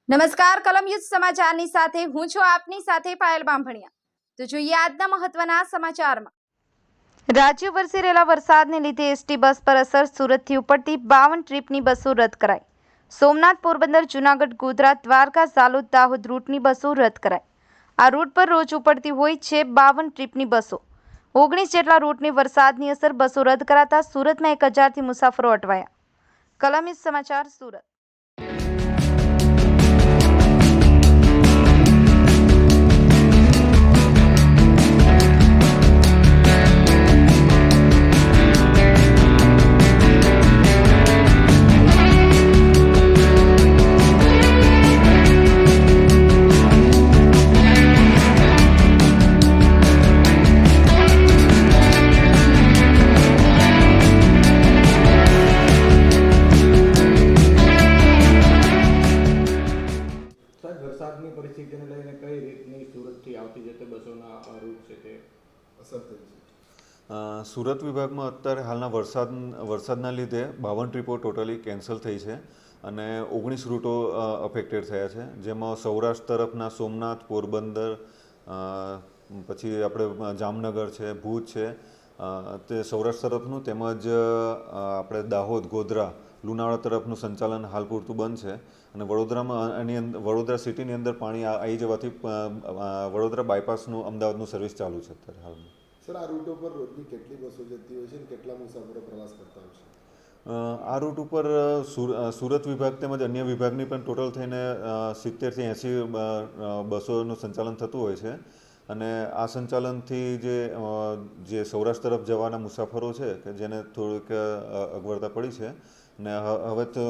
નમસ્કાર, કલમ યુદ્ધ સમાચારની સાથે હું છું આપની સાથે પાયલ બામભણિયા। તો જોઈએ આજના મહત્વના સમાચારમાં। રાજ્ય વરસી રહેલા વરસાદને લીધે એસટી બસ પર અસર। સુરતથી ઉપડતી 52 ટ્રીપની બસો રદ કરાઈ। સોમનાથ, પોરબંદર, જૂનાગઢ, ગોધરા, દ્વારકા, ઝાલોદ, દાહોદ રૂટની બસો રદ કરાઈ। આ રૂટ પર રોજ ઉપડતી હોય છે 52 ટ્રીપની બસો। 19 જેટલા રૂટની વરસાદની અસર બસો રદ કરાતા સુરતમાં 1000થી મુસાફરો અટવાયા। કલમ યુદ્ધ સમાચાર, સુરત। વરસાદની પરિસ્થિતિને લઈને કઈ રીતની સુરતથી આવતી જતી બસોના રૂટ છે તે અસર થઈ છે? સુરત વિભાગમાં અત્યારે હાલના વરસાદના લીધે 52 ટ્રીપો ટોટલી કેન્સલ થઈ છે અને 19 રૂટો અફેક્ટેડ થયા છે, જેમાં સૌરાષ્ટ્ર તરફના સોમનાથ, પોરબંદર, પછી આપણે જામનગર છે, ભુજ છે, તે સૌરાષ્ટ્ર તરફનું, તેમજ આપણે દાહોદ, ગોધરા, લુણાવાડા તરફનું સંચાલન હાલ પૂરતું બંધ છે અને વડોદરા સિટીની અંદર પાણી આવી જવાથી વડોદરા બાયપાસનું અમદાવાદનું સર્વિસ ચાલુ છે અત્યારે હાલમાં। સર, આ રૂટ ઉપર રોજની કેટલી બસો જતી હોય છે અને કેટલા મુસાફરો પ્રવાસ કરતા હોય છે? આ રૂટ ઉપર સુરત વિભાગ તેમજ અન્ય વિભાગની પણ ટોટલ થઈને 70થી 80 બસોનું સંચાલન થતું હોય છે અને આ સંચાલનથી જે સૌરાષ્ટ્ર તરફ જવાના મુસાફરો છે કે જેને થોડીક અગવડતા પડી છે ને હવે તો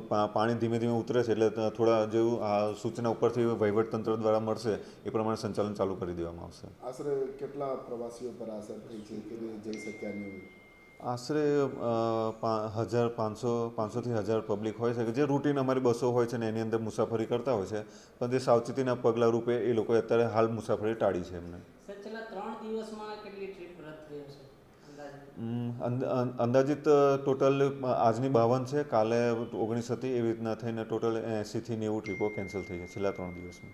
પાણી ધીમે ધીમે ઉતરે છે, એટલે થોડા જેવું આ સૂચના ઉપરથી વહીવટતંત્ર દ્વારા મળશે એ પ્રમાણે સંચાલન ચાલુ કરી દેવામાં આવશે। આશરે કેટલા પ્રવાસીઓ પર અસર થઈ છે કે જઈ શક્યા નહીં? આશરે 500થી 1000 પબ્લિક હોય છે કે જે રૂટીન અમારી બસો હોય છે ને એની અંદર મુસાફરી કરતા હોય છે, પણ જે સાવચેતીના પગલાં રૂપે એ લોકોએ અત્યારે હાલ મુસાફરી ટાળી છે એમને। છેલ્લા 3 દિવસમાં કેટલી ટ્રીપ રદ થઈ હશે અંદાજિત ટોટલ આજની 52 છે, કાલે 19 હતી, એવી રીતના થઈને ટોટલ 80થી 90 ટ્રીપો કેન્સલ થઈ છે છેલ્લા 3 દિવસમાં।